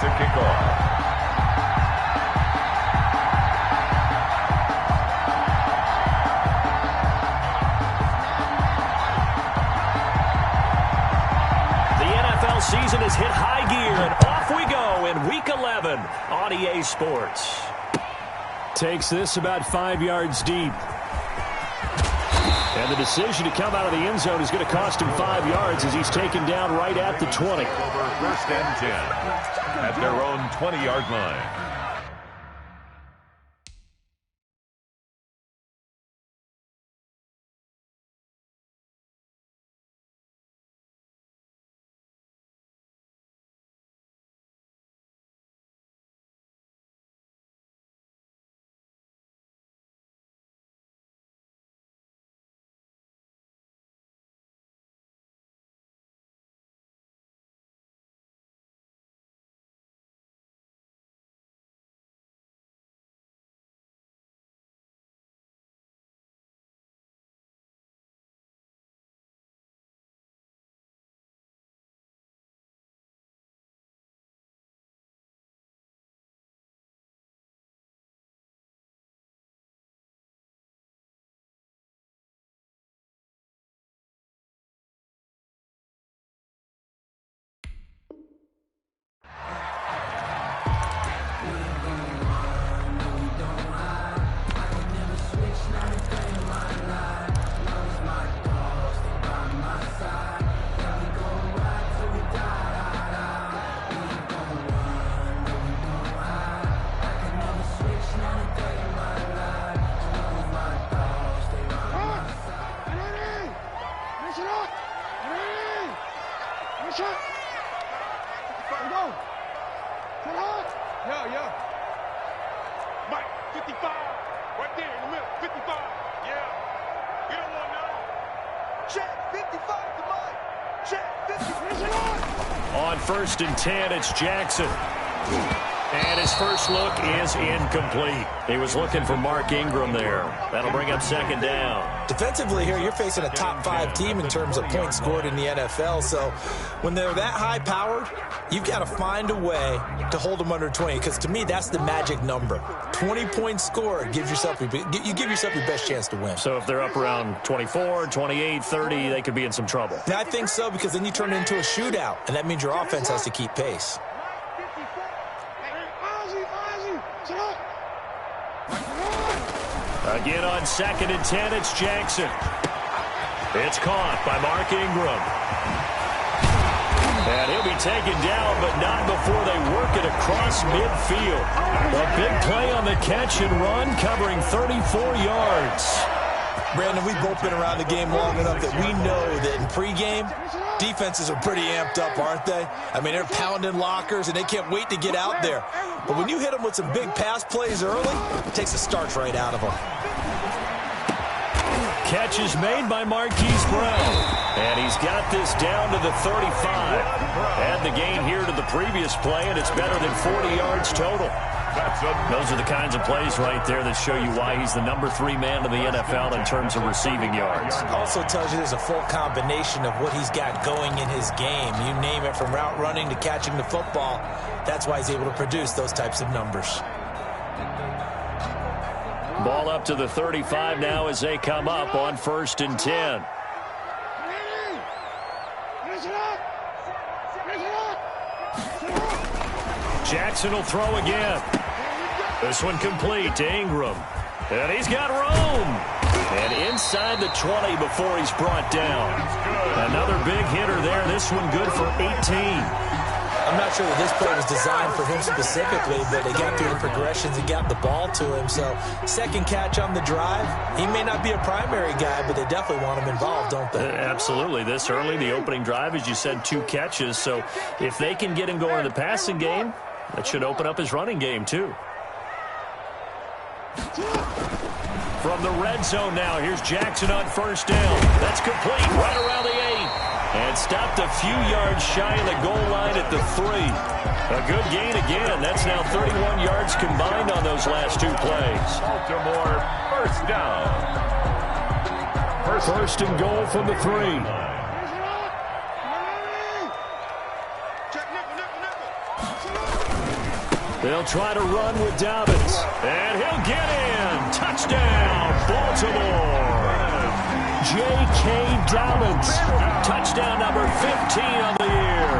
to kick off. Season has hit high gear, and off we go in Week 11 on EA Sports. Takes this about 5 yards deep. And the decision to come out of the end zone is going to cost him 5 yards as he's taken down right at the 20. Over 1st and 10 at their own 20-yard line. On 1st and 10, it's Jackson. And his first look is incomplete. He was looking for Mark Ingram there. That'll bring up 2nd down. Defensively here, you're facing a top 5 team in terms of points scored in the NFL. So when they're that high-powered, you've got to find a way to hold them under 20. Because to me, that's the magic number. 20 points scored gives yourself you give yourself your best chance to win. So if they're up around 24, 28, 30, they could be in some trouble. Yeah, I think so, because then you turn it into a shootout, and that means your offense has to keep pace. Again on 2nd and 10, it's Jackson. It's caught by Mark Ingram. And he'll be taken down, but not before they work it across midfield. A big play on the catch and run, covering 34 yards. Brandon, we've both been around the game long enough that we know that in pregame, defenses are pretty amped up, aren't they? I mean, they're pounding lockers, and they can't wait to get out there. But when you hit them with some big pass plays early, it takes the starch right out of them. Catch is made by Marquise Brown. And he's got this down to the 35. Add the gain here to the previous play, and it's better than 40 yards total. Those are the kinds of plays right there that show you why he's the number 3 man in the NFL in terms of receiving yards. Also tells you there's a full combination of what he's got going in his game. You name it, from route running to catching the football. That's why he's able to produce those types of numbers. Ball up to the 35 now as they come up on 1st and 10. Jackson will throw again. This one complete to Ingram. And he's got room. And inside the 20 before he's brought down. Another big hitter there. This one good for 18. I'm not sure that this play was designed for him specifically, but they got through the progressions and got the ball to him. So, 2nd catch on the drive. He may not be a primary guy, but they definitely want him involved, don't they? Absolutely. This early, the opening drive, as you said, 2 catches. So, if they can get him going in the passing game, that should open up his running game, too. From the red zone now, here's Jackson on 1st down. That's complete right around the 8. And stopped a few yards shy of the goal line at the 3. A good gain again. That's now 31 yards combined on those last 2 plays. Baltimore, 1st down. 1st and goal from the 3. They'll try to run with Dobbins. And he'll get in. Touchdown, Baltimore. J.K. Dobbins. Touchdown number 15 on the year.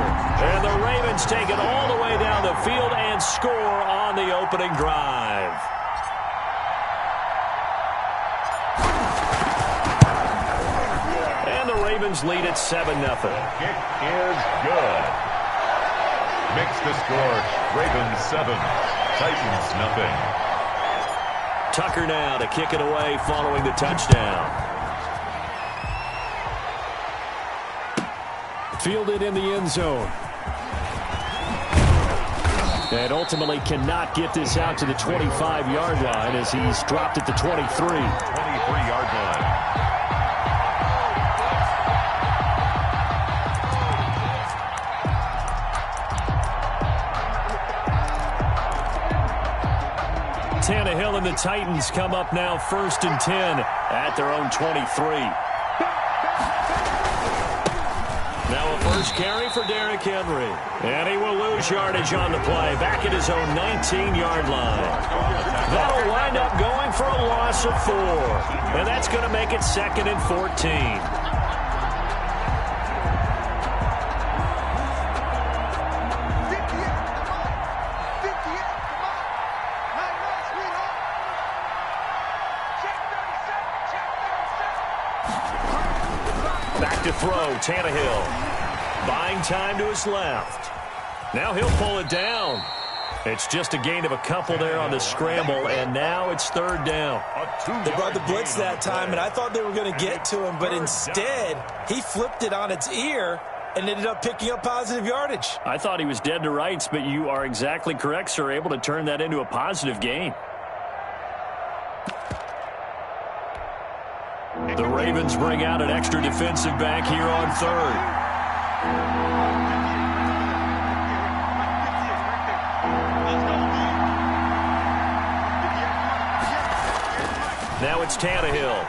And the Ravens take it all the way down the field and score on the opening drive. And the Ravens lead at 7-0. Kick is good. Makes the score Ravens 7, Titans nothing. Tucker now to kick it away following the touchdown. Fielded in the end zone. And ultimately cannot get this out to the 25-yard line as he's dropped at the 23. 23-yard line. Tannehill and the Titans come up now 1st and 10 at their own 23. Now a first carry for Derrick Henry. And he will lose yardage on the play. Back at his own 19-yard line. That'll wind up going for a loss of 4. And that's going to make it 2nd and 14. Back to throw, Tannehill. Buying time to his left. Now he'll pull it down. It's just a gain of a couple there on the scramble, and now it's 3rd down. They brought the blitz that time, and I thought they were going to get to him, but instead, he flipped it on its ear and ended up picking up positive yardage. I thought he was dead to rights, but you are exactly correct, sir, able to turn that into a positive gain. The Ravens bring out an extra defensive back here on 3rd. Now it's Tannehill.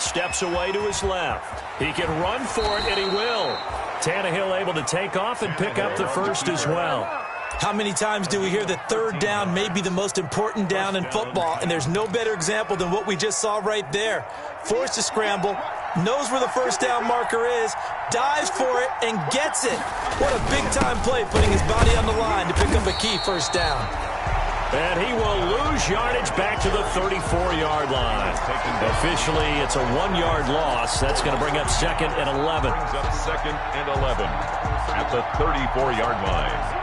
Steps away to his left. He can run for it, and he will. Tannehill able to take off and pick up the first as well. How many times do we hear that 3rd down may be the most important down in football, and there's no better example than what we just saw right there. Forced to scramble, knows where the first down marker is, dives for it, and gets it. What a big-time play, putting his body on the line to pick up a key first down. And he will lose yardage back to the 34-yard line. Officially, it's a 1-yard loss. That's going to bring up 2nd and 11. Brings up 2nd and 11 at the 34-yard line.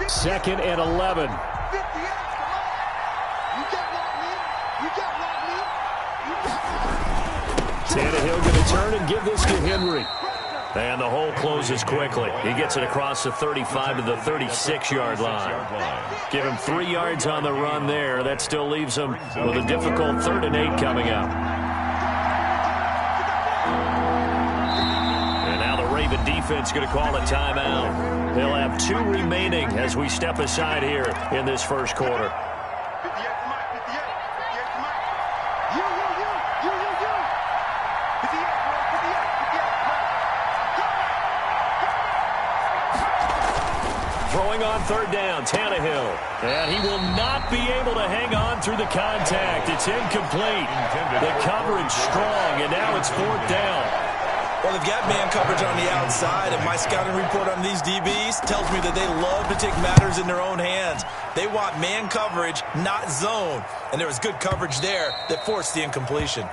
2nd and 11. Tannehill going to turn and give this to Henry. And the hole closes quickly. He gets it across the 35 to the 36-yard line. Give him 3 yards on the run there. That still leaves him with a difficult 3rd and 8 coming up. And now the Raven defense going to call a timeout. They'll have 2 remaining as we step aside here in this first quarter. Throwing on 3rd down, Tannehill. And he will not be able to hang on through the contact. It's incomplete. The coverage strong, and now it's 4th down. Well, they've got man coverage on the outside, and my scouting report on these DBs tells me that they love to take matters in their own hands. They want man coverage, not zone. And there was good coverage there that forced the incompletion.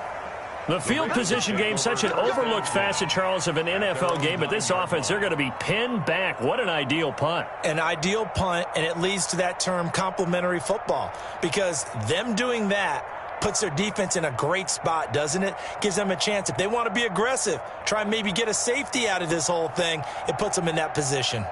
The field position game, such an overlooked facet, Charles, of an NFL game, but this offense, they're going to be pinned back. What an ideal punt. An ideal punt, and it leads to that term complementary football, because them doing that puts their defense in a great spot, doesn't it? Gives them a chance. If they want to be aggressive, try and maybe get a safety out of this whole thing, it puts them in that position.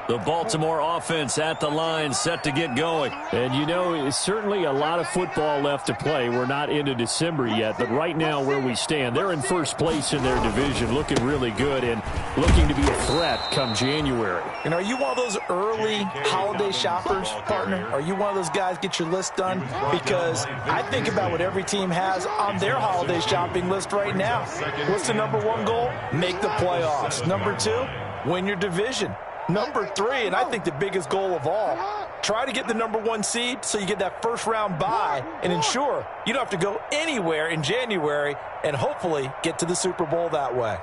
The Baltimore offense at the line, set to get going. And, you know, it's certainly a lot of football left to play. We're not into December yet, but right now where we stand, they're in first place in their division, looking really good and looking to be a threat come January. And are you one of those early holiday shoppers, partner? Are you one of those guys get your list done? Because I think about what every team has on their holiday shopping list right now. What's the number one goal? Make the playoffs. Number two, win your division. Number three, and I think the biggest goal of all, try to get the number one seed so you get that first round bye and ensure you don't have to go anywhere in January and hopefully get to the Super Bowl that way.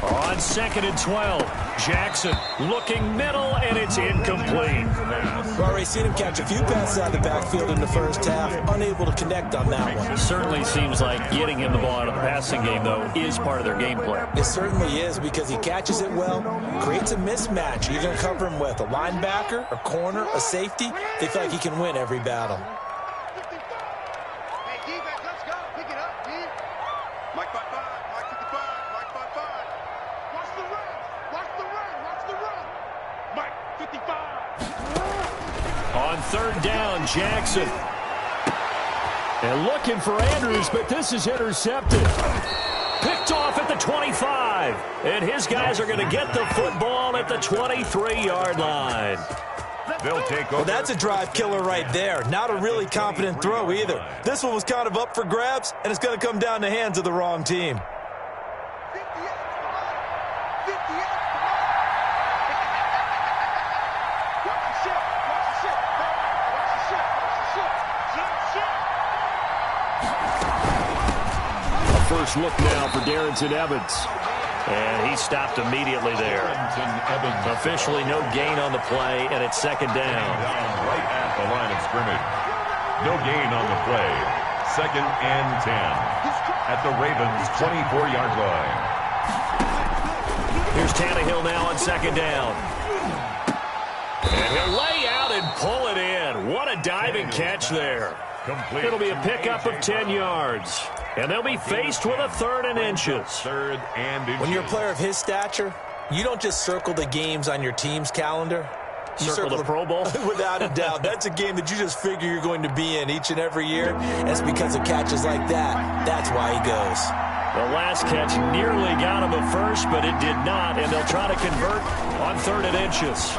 On 2nd and 12, Jackson looking middle, and it's incomplete. We've already seen him catch a few passes out of the backfield in the first half, unable to connect on that one. It certainly seems like getting him the ball out of the passing game, though, is part of their game plan. It certainly is because he catches it well, creates a mismatch. You're going to cover him with a linebacker, a corner, a safety. They feel like he can win every battle. On 3rd down, Jackson. And looking for Andrews, but this is intercepted. Picked off at the 25. And his guys are going to get the football at the 23-yard line. They'll take over. Well, that's a drive killer right there. Not a really confident throw either. This one was kind of up for grabs, and it's going to come down the hands of the wrong team. First look now for Darrington Evans. And he stopped immediately there. Officially no gain on the play, and it's 2nd down. Right at the line of scrimmage. No gain on the play. 2nd and 10. At the Ravens' 24-yard line. Here's Tannehill now on 2nd down. And he'll lay out and pull it in. What a diving catch there. Complete. It'll be a pickup of 10 yards. And they'll be faced with a 3rd and inches. 3rd and inches. When you're a player of his stature, you don't just circle the games on your team's calendar. You circle the Pro Bowl? Without a doubt. That's a game that you just figure you're going to be in each and every year. And it's because of catches like that. That's why he goes. The last catch nearly got him a first, but it did not. And they'll try to convert on 3rd and inches.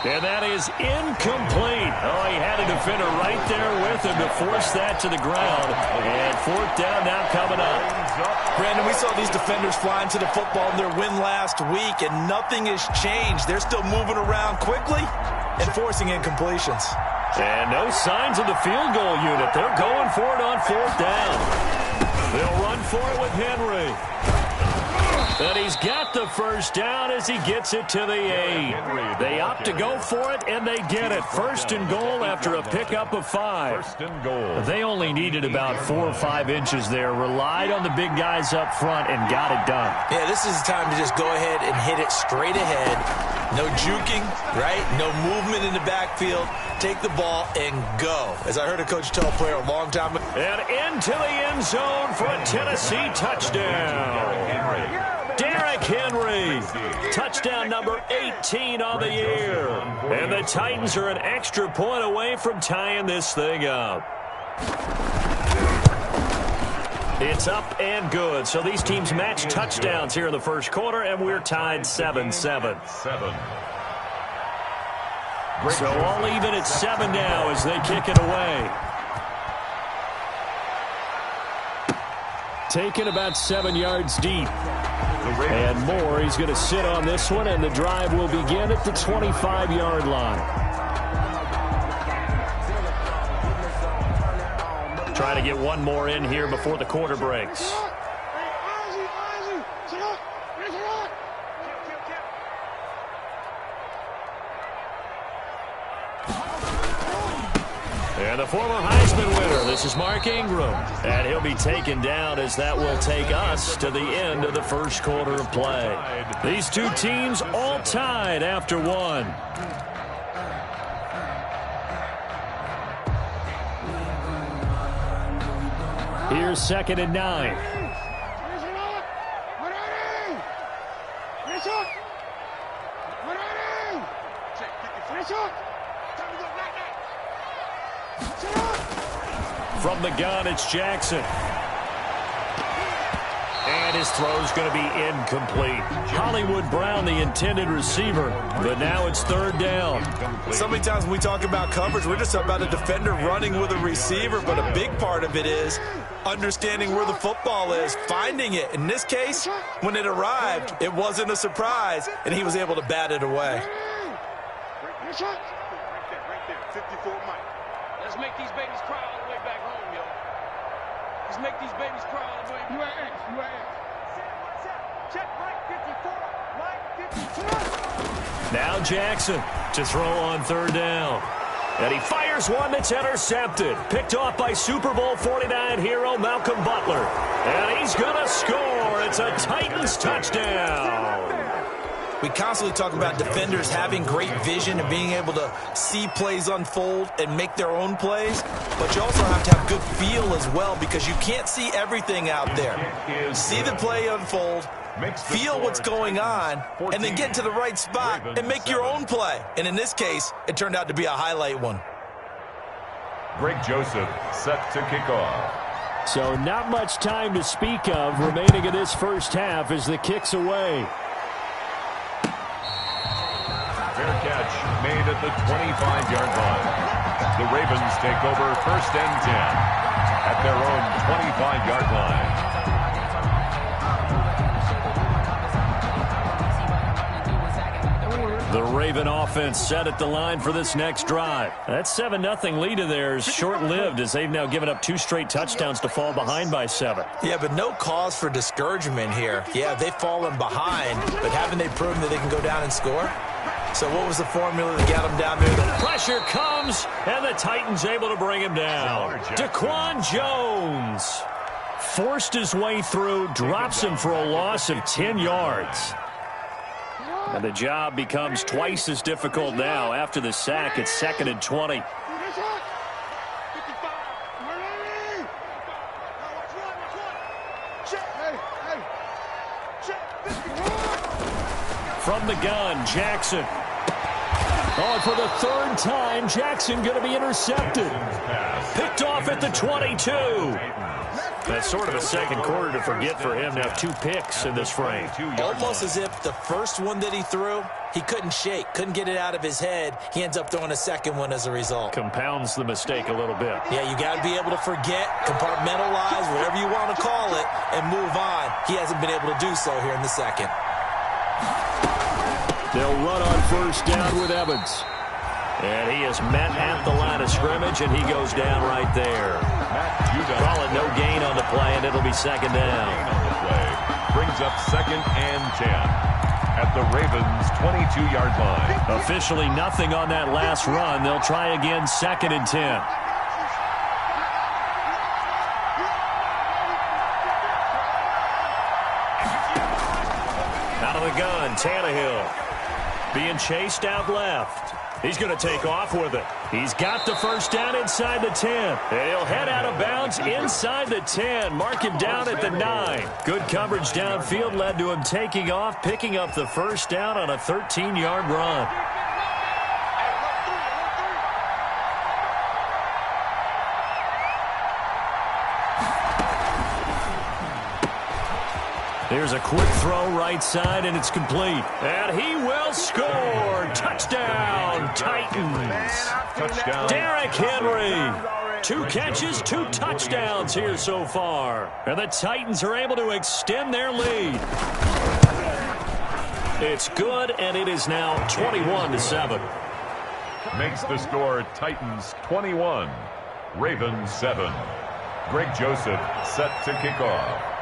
And that is incomplete. Oh, he had a defender right there with him to force that to the ground. And 4th down now coming up. Brandon, we saw these defenders flying to the football in their win last week, and nothing has changed. They're still moving around quickly and forcing incompletions. And no signs of the field goal unit. They're going for it on 4th down. They'll run for it with Henry. And he's got the first down as he gets it to the 8. They opt to go for it, and they get it. 1st and goal after a pickup of 5. 1st and goal. They only needed about 4 or 5 inches there. Relied on the big guys up front and got it done. Yeah, this is the time to just go ahead and hit it straight ahead. No juking, right? No movement in the backfield. Take the ball and go. As I heard a coach tell a player a long time ago. And into the end zone for a Tennessee touchdown. Derrick Henry, touchdown number 18 on the year. And the Titans are an extra point away from tying this thing up. It's up and good. So these teams match touchdowns here in the first quarter, and we're tied 7-7. 7. So all even at 7 now as they kick it away. Taken about 7 yards deep. And more, he's going to sit on this one, and the drive will begin at the 25-yard line. Trying to get one more in here before the quarter breaks. And the former Heisman winner, this is Mark Ingram. And he'll be taken down as that will take us to the end of the first quarter of play. These two teams all tied after one. Here's 2nd and 9. From the gun, it's Jackson. And his throw's going to be incomplete. Hollywood Brown, the intended receiver, but now it's third down. So many times when we talk about coverage, we're just talking about a defender running with a receiver, but a big part of it is understanding where the football is, finding it. In this case, when it arrived, it wasn't a surprise, and he was able to bat it away. Right there, 54 Mike. Let's make these babies cry all the way back home, yo. Let's make these babies cry all the way back. Check Mike 54, Mike 52. Now Jackson to throw on third down. And he fires one that's intercepted. Picked off by Super Bowl 49 hero Malcolm Butler. And he's going to score. It's a Titans touchdown. We constantly talk about defenders having great vision and being able to see plays unfold and make their own plays, but you also have to have good feel as well because you can't see everything out there. See the play unfold, feel what's going on, and then get to the right spot and make your own play. And in this case, it turned out to be a highlight one. Greg Joseph set to kick off. So not much time to speak of remaining in this first half as the kick's away. Fair catch made at the 25-yard line. The Ravens take over first and 10 at their own 25-yard line. The Raven offense set at the line for this next drive. That 7-0 lead of theirs short-lived as they've now given up 2 straight touchdowns to fall behind by 7. Yeah, but no cause for discouragement here. Yeah, they've fallen behind, but haven't they proven that they can go down and score? So what was the formula that got them down there? The pressure comes, and the Titans able to bring him down. Daquan Jones forced his way through, drops him for a loss of 10 yards. And the job becomes twice as difficult now. After the sack, it's 2nd and 20. From the gun, Jackson. Oh, and for the 3rd time, Jackson going to be intercepted. Picked off at the 22. That's sort of a second quarter to forget for him. Now 2 picks in this frame. Almost as if the first one that he threw, he couldn't shake, couldn't get it out of his head. He ends up throwing a second one as a result. Compounds the mistake a little bit. Yeah, you got to be able to forget, compartmentalize, whatever you want to call it, and move on. He hasn't been able to do so here in the second. They'll run on first down with Evans. And he is met at the line of scrimmage, and he goes down right there. Call it no gain on the play, and it'll be 2nd down. On the play brings up 2nd and 10 at the Ravens' 22-yard line. Officially nothing on that last run. They'll try again, 2nd and 10. Out of the gun, Tannehill. Being chased out left. He's going to take off with it. He's got the first down inside the 10. And he'll head out of bounds inside the 10. Mark him down at the 9. Good coverage downfield led to him taking off, picking up the first down on a 13-yard run. There's a quick throw right side, and it's complete. And he will score. Touchdown, Titans. Touchdown. Derrick Henry. 2 catches, 2 touchdowns here so far. And the Titans are able to extend their lead. It's good, and it is now 21-7. Makes the score Titans 21, Ravens 7. Greg Joseph set to kick off.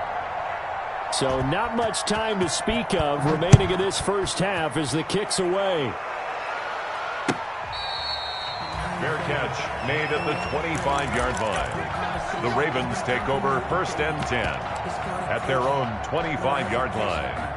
So not much time to speak of remaining in this first half as the kick's away. Fair catch made at the 25-yard line. The Ravens take over first and 10 at their own 25-yard line.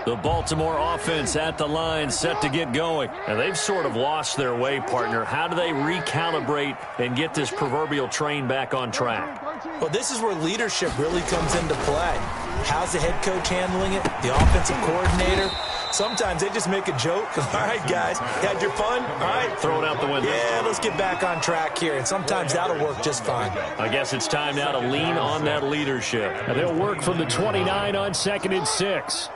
The Baltimore offense at the line set to get going. And they've sort of lost their way, partner. How do they recalibrate and get this proverbial train back on track? Well, this is where leadership really comes into play. How's the head coach handling it? The offensive coordinator? Sometimes they just make a joke. All right, guys, you had your fun? All right. Throw it out the window. Yeah, let's get back on track here. And sometimes that'll work just fine. I guess it's time now to lean on that leadership. And they'll work from the 29 on 2nd and 6.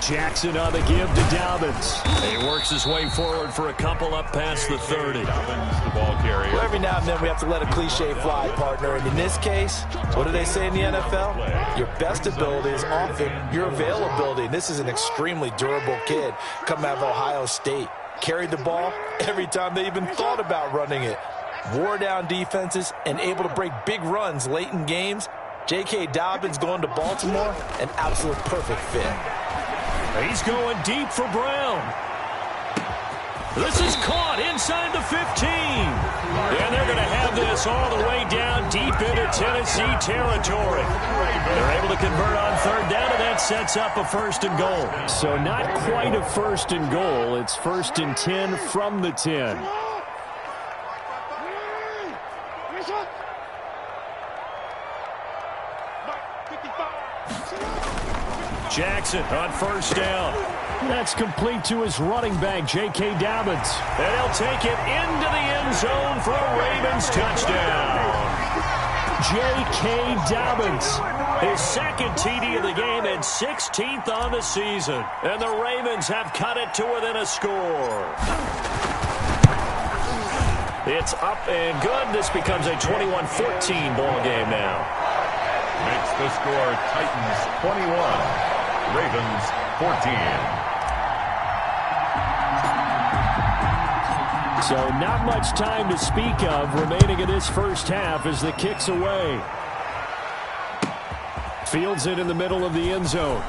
Jackson on the give to Dobbins. He works his way forward for a couple up past the 30. Dobbins, the ball carrier. Well, every now and then we have to let a cliche fly, partner. And in this case, what do they say in the NFL? Your best ability is often your availability. And this is an extremely durable kid coming out of Ohio State. Carried the ball every time they even thought about running it. Wore down defenses and able to break big runs late in games. J.K. Dobbins going to Baltimore, an absolute perfect fit. He's going deep for Brown. This is caught inside the 15. And they're going to have this all the way down deep into Tennessee territory. They're able to convert on 3rd down, and that sets up a 1st and goal. So not quite a 1st and goal. It's 1st and 10 from the 10. Jackson on 1st down. That's complete to his running back, J.K. Dobbins. And he'll take it into the end zone for a Ravens touchdown. J.K. Dobbins, his 2nd TD of the game and 16th on the season. And the Ravens have cut it to within a score. It's up and good. This becomes a 21-14 ball game now. Makes the score Titans 21. Ravens 14. So not much time to speak of remaining in this first half as the kick's away. Fields it in the middle of the end zone.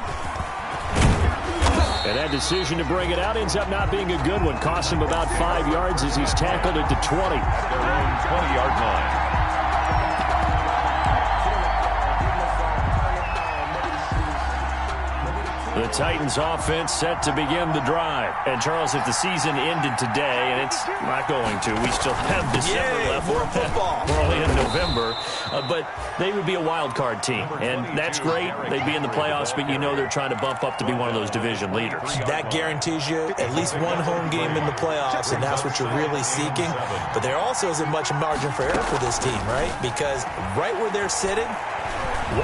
And that decision to bring it out ends up not being a good one. Costs him about 5 yards as he's tackled at the 20. At their own 20-yard line. The Titans offense set to begin the drive. And, Charles, if the season ended today, and it's not going to, we still have December left. More football. We're only in November. But they would be a wild card team. And that's great. They'd be in the playoffs, but you know they're trying to bump up to be one of those division leaders. That guarantees you at least one home game in the playoffs, and that's what you're really seeking. But there also isn't much margin for error for this team, right? Because right where they're sitting,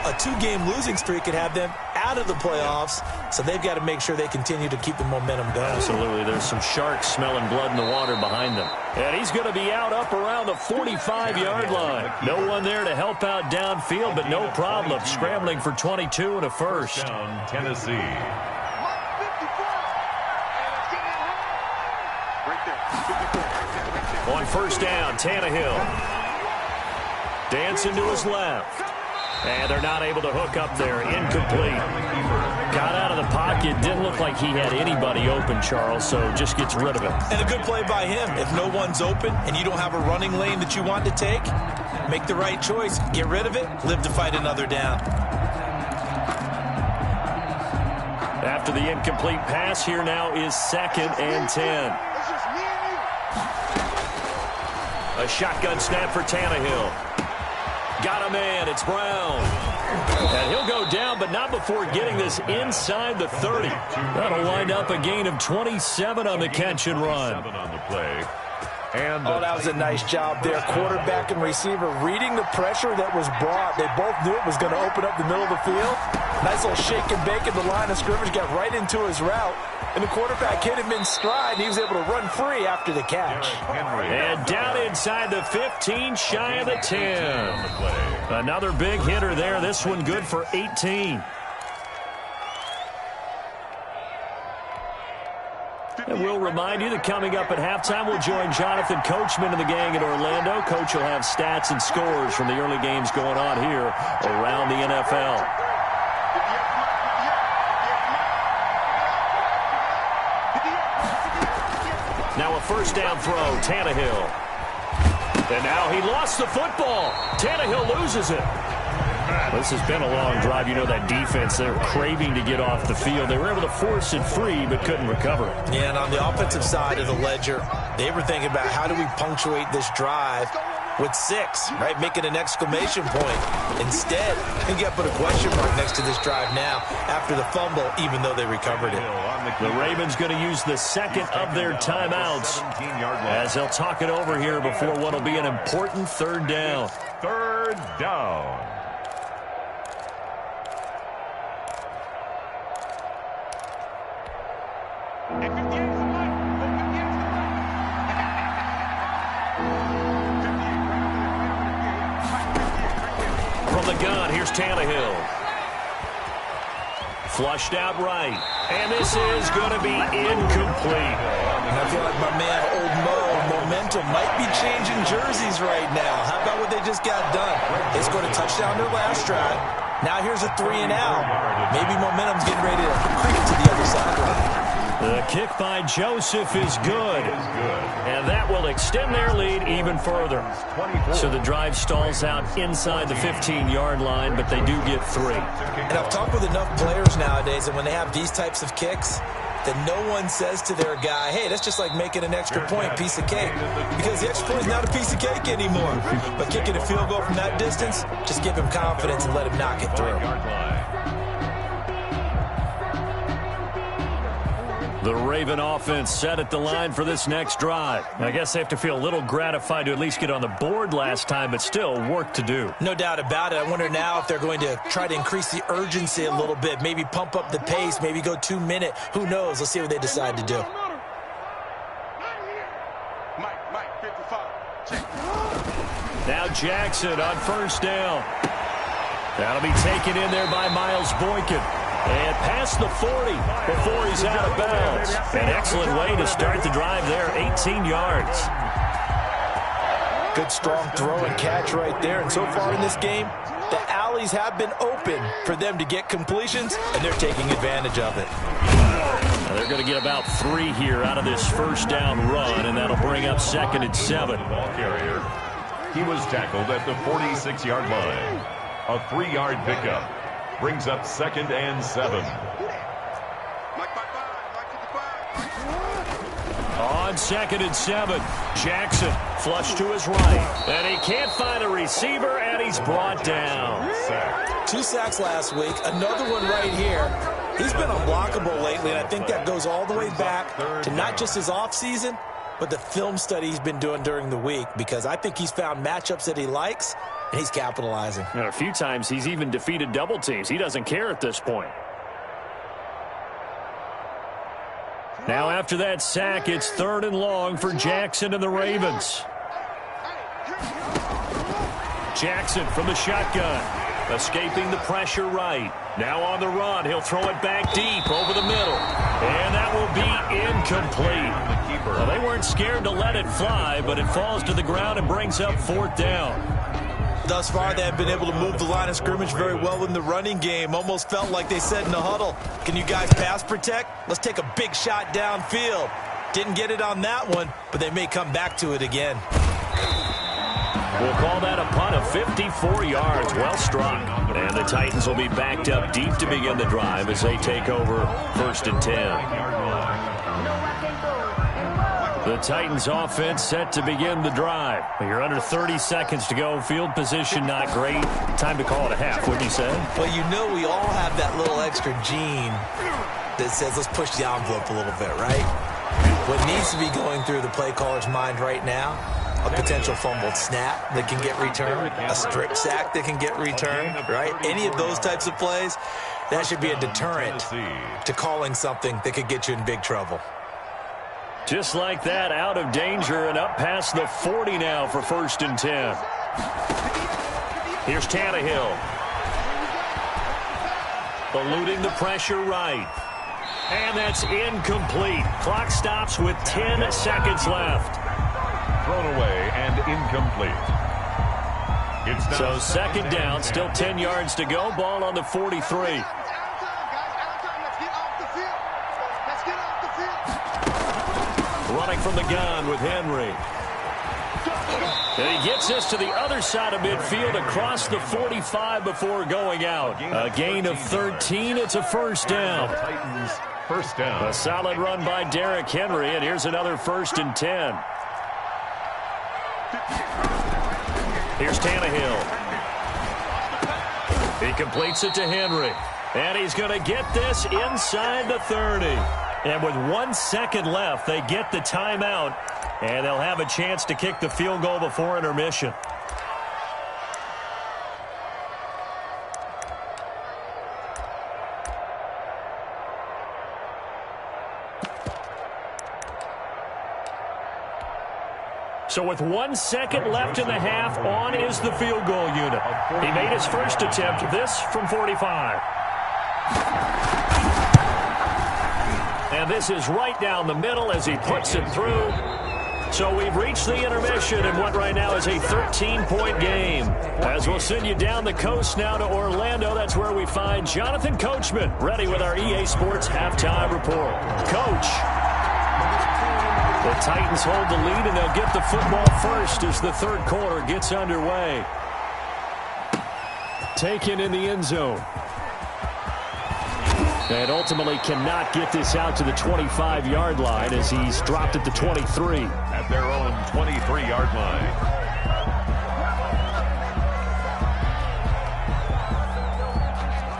a 2-game losing streak could have them out of the playoffs, so they've got to make sure they continue to keep the momentum going. Absolutely. There's some sharks smelling blood in the water behind them. And he's going to be out up around the 45-yard line. No one there to help out downfield, but no problem. Scrambling for 22 and a first. Down Tennessee. On 1st down, Tannehill. Dancing to his left. And they're not able to hook up there. Incomplete. Got out of the pocket. Didn't look like he had anybody open, Charles, so just gets rid of it. And a good play by him. If no one's open and you don't have a running lane that you want to take, make the right choice. Get rid of it. Live to fight another down. After the incomplete pass, here now is 2nd and 10. A shotgun snap for Tannehill. Got a man. It's Brown. And he'll go down, but not before getting this inside the 30. That'll wind up a gain of 27 on the catch and run. On the play. And that was a nice job there. Quarterback and receiver reading the pressure that was brought. They both knew it was going to open up the middle of the field. Nice little shake and bake in the line of scrimmage. Got right into his route. And the quarterback hit him in stride. He was able to run free after the catch. And down inside the 15, shy of the 10. Another big hitter there. This one good for 18. And we'll remind you that coming up at halftime, we'll join Jonathan Coachman and the gang in Orlando. Coach will have stats and scores from the early games going on here around the NFL. Now a 1st down throw, Tannehill. And now he lost the football. Tannehill loses it. This has been a long drive. You know that defense, they're craving to get off the field. They were able to force it free, but couldn't recover it. Yeah, and on the offensive side of the ledger, they were thinking about how do we punctuate this drive with 6, right? Make it an exclamation point. Instead, I think you have to put a question mark next to this drive now after the fumble, even though they recovered it. The Ravens going to use the second of their timeouts as they'll talk it over here before what will be an important third down. Third down. From the gun, here's Tannehill. Flushed out right. And this is going to be incomplete. And I feel like my man, Old Mo, momentum might be changing jerseys right now. How about what they just got done? They scored a touchdown their last drive. Now here's a 3 and out. Maybe momentum's getting ready to creep to the other sideline. The kick by Joseph is good. And that will extend their lead even further. So the drive stalls out inside the 15-yard line, but they do get 3. And I've talked with enough players nowadays, and when they have these types of kicks, that no one says to their guy, hey, that's just like making an extra point, piece of cake. Because the extra point is not a piece of cake anymore. But kicking a field goal from that distance, just give him confidence and let him knock it through. The Raven offense set at the line for this next drive. I guess they have to feel a little gratified to at least get on the board last time, but still work to do. No doubt about it. I wonder now if they're going to try to increase the urgency a little bit, maybe pump up the pace, maybe go 2-minute. Who knows? Let's see what they decide to do. Mike, 55. Check. Now Jackson on first down. That'll be taken in there by Miles Boykin. And past the 40 before he's out of bounds. An excellent way to start the drive there, 18 yards. Good strong throw and catch right there. And so far in this game, the alleys have been open for them to get completions, and they're taking advantage of it. Now they're going to get about 3 here out of this first down run, and that'll bring up 2nd and 7. Ball carrier. He was tackled at the 46-yard line. A 3-yard pickup. Brings up 2nd and 7. On 2nd and 7, Jackson flushed to his right. And he can't find a receiver, and he's brought down. 2 sacks last week, another one right here. He's been unblockable lately, and I think that goes all the way back to not just his offseason, but the film study he's been doing during the week, because I think he's found matchups that he likes, and he's capitalizing. And a few times he's even defeated double teams. He doesn't care at this point. Now after that sack, it's 3rd and long for Jackson and the Ravens. Jackson from the shotgun. Escaping the pressure right. Now on the run. He'll throw it back deep over the middle. And that will be incomplete. Well, they weren't scared to let it fly, but it falls to the ground and brings up 4th down. Thus far, they have been able to move the line of scrimmage very well in the running game. Almost felt like they said in the huddle, can you guys pass protect? Let's take a big shot downfield. Didn't get it on that one, but they may come back to it again. We'll call that a punt of 54 yards. Well struck. And the Titans will be backed up deep to begin the drive as they take over 1st and 10. The Titans offense set to begin the drive. You're under 30 seconds to go. Field position not great. Time to call it a half, wouldn't you say? Well, you know we all have that little extra gene that says let's push the envelope a little bit, right? What needs to be going through the play caller's mind right now, a potential fumbled snap that can get returned, a strip sack that can get returned, right? Any of those types of plays, that should be a deterrent to calling something that could get you in big trouble. Just like that, out of danger and up past the 40 now for 1st and 10. Here's Tannehill. Eluding the pressure right. And that's incomplete. Clock stops with 10 seconds left. Thrown away and incomplete. So 2nd down, still 10 yards to go. Ball on the 43. Running from the gun with Henry. And he gets us to the other side of midfield across the 45 before going out. A gain of 13. It's a first down. Titans first down. A solid run by Derrick Henry, and here's another 1st and 10. Here's Tannehill. He completes it to Henry. And he's going to get this inside the 30. And with 1 second left, they get the timeout. And they'll have a chance to kick the field goal before intermission. So with 1 second left in the half, on is the field goal unit. He made his first attempt, this from 45. And this is right down the middle as he puts it through. So we've reached the intermission in what right now is a 13-point game. As we'll send you down the coast now to Orlando, that's where we find Jonathan Coachman ready with our EA Sports halftime report. Coach. The Titans hold the lead, and they'll get the football first as the third quarter gets underway. Taken in the end zone. And ultimately cannot get this out to the 25-yard line as he's dropped at the 23. At their own 23-yard line.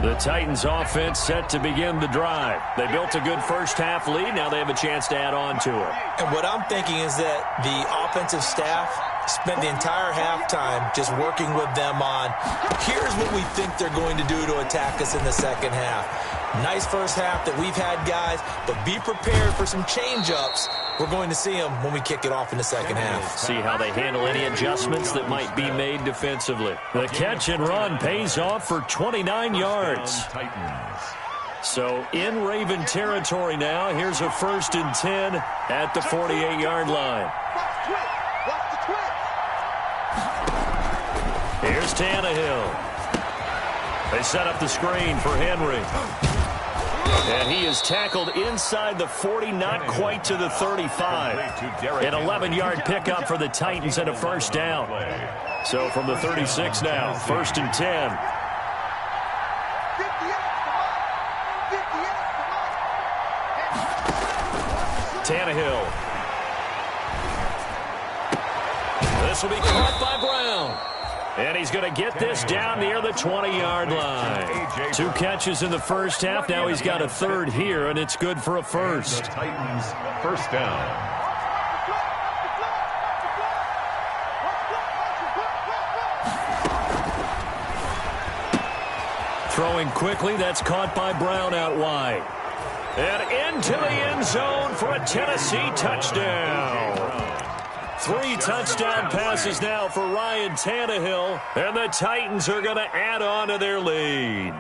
The Titans offense set to begin the drive. They built a good first half lead. Now they have a chance to add on to it. And what I'm thinking is that the offensive staff spent the entire halftime just working with them on, here's what we think they're going to do to attack us in the second half. Nice first half that we've had, guys, but be prepared for some change-ups. We're going to see them when we kick it off in the second half. See how they handle any adjustments that might be made defensively. The catch and run pays off for 29 yards. So in Raven territory now, here's a 1st and 10 at the 48-yard line. Here's Tannehill. They set up the screen for Henry. And he is tackled inside the 40, not quite to the 35. An 11-yard pickup for the Titans and a first down. So from the 36 now, 1st and 10. Tannehill. This will be caught by Brown. And he's going to get this down near the 20-yard line. 2 catches in the first half. Now he's got a third here, and it's good for a first. Titans first down. Throwing quickly, that's caught by Brown out wide. And into the end zone for a Tennessee touchdown. 3 touchdown passes now for Ryan Tannehill, and the Titans are going to add on to their lead.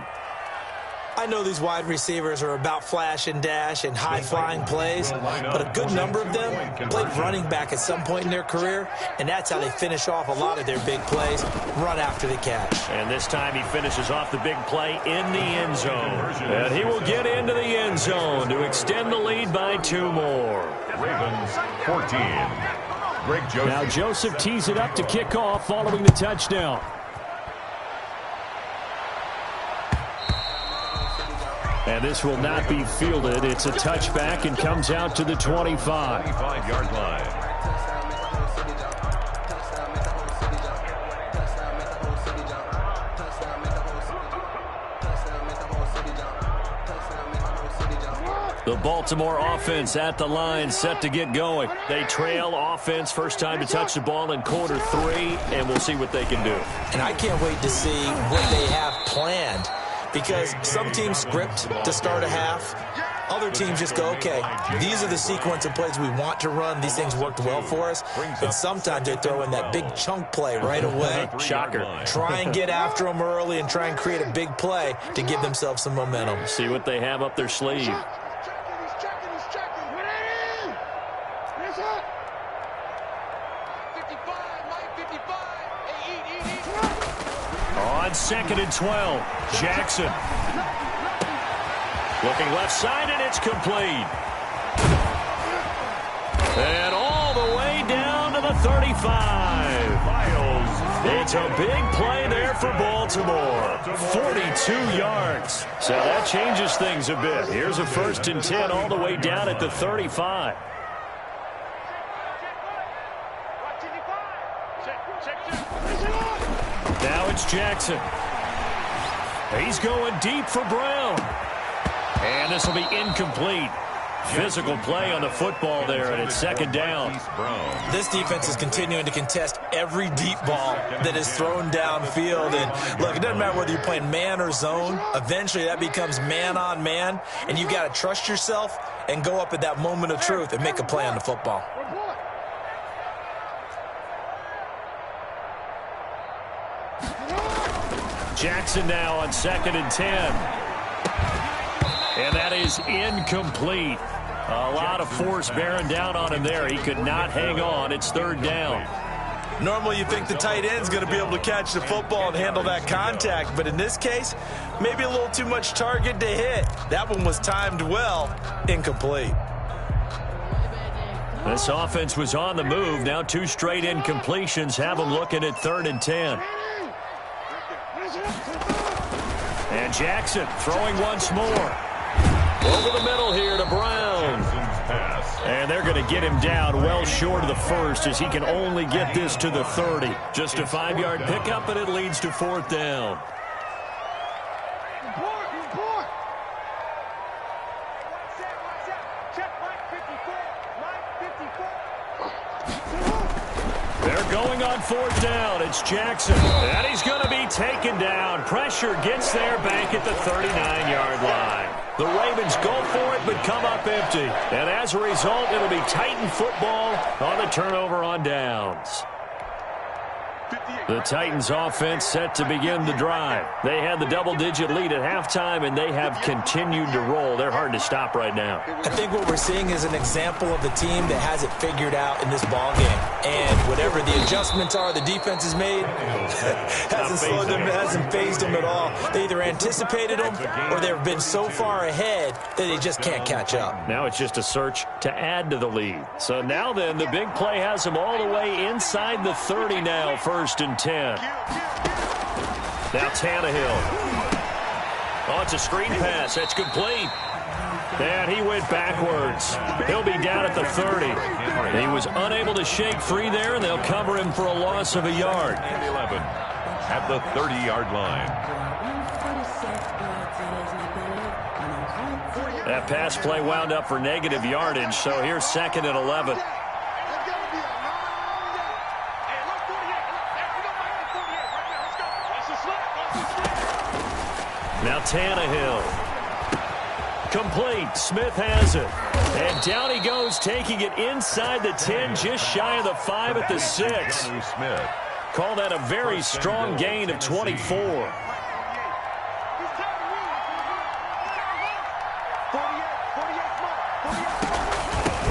I know these wide receivers are about flash and dash and high-flying plays, but a good number of them played running back at some point in their career, and that's how they finish off a lot of their big plays, run after the catch. And this time he finishes off the big play in the end zone. And he will get into the end zone to extend the lead by 2 more. Ravens 14. Greg Joseph. Now Joseph tees it up to kick off following the touchdown. And this will not be fielded. It's a touchback and comes out to the 25. 25-yard line. The Baltimore offense at the line, set to get going. They trail offense, first time to touch the ball in quarter 3, and we'll see what they can do. And I can't wait to see what they have planned, because some teams script to start a half. Other teams just go, okay, these are the sequence of plays we want to run. These things worked well for us. And sometimes they throw in that big chunk play right away. Shocker. Try and get after them early and try and create a big play to give themselves some momentum. See what they have up their sleeve. On 2nd and 12, Jackson. Looking left side, and it's complete. And all the way down to the the 35. It's a big play there for Baltimore. 42 yards. So that changes things a bit. Here's a 1st and 10 all the way down at the 35. Now it's Jackson. He's going deep for Brown. And this will be incomplete. Physical play on the football there, and it's 2nd down. This defense is continuing to contest every deep ball that is thrown downfield. And look, it doesn't matter whether you're playing man or zone. Eventually that becomes man on man, and you've got to trust yourself and go up at that moment of truth and make a play on the football. Jackson now on 2nd and 10. And that is incomplete. A lot of force bearing down on him there. He could not hang on. It's 3rd down. Normally you think the tight end's going to be able to catch the football and handle that contact, but in this case, maybe a little too much target to hit. That one was timed well. Incomplete. This offense was on the move. Now 2 straight incompletions have them looking at 3rd and 10. And Jackson throwing once more. Over the middle here to Brown. And they're going to get him down well short of the 1st as he can only get this to the 30. Just a 5-yard pickup, and it leads to 4th down. They're going on 4th down. It's Jackson. And he's going to be taken down. Pressure gets there back at the 39-yard line. The Ravens go for it, but come up empty. And as a result, it'll be Titan football on the turnover on downs. The Titans offense set to begin the drive. They had the double-digit lead at halftime, and they have continued to roll. They're hard to stop right now. I think what we're seeing is an example of the team that has it figured out in this ball game. And whatever the adjustments are the defense has made, hasn't slowed them, hasn't phased them at all. They either anticipated them or they've been so far ahead that they just can't catch up. Now it's just a search to add to the lead. So now then, the big play has them all the way inside the 30 now, 1st and 10. Now Tannehill. Oh, it's a screen pass. That's complete. And he went backwards. He'll be down at the 30. He was unable to shake free there, and they'll cover him for a loss of a yard. 11 at the 30-yard line. That pass play wound up for negative yardage, so here's 2nd and 11. Now Tannehill. Complete. Smith has it. And down he goes, taking it inside the 10, just shy of the 5 at the 6. Call that a very strong gain of 24.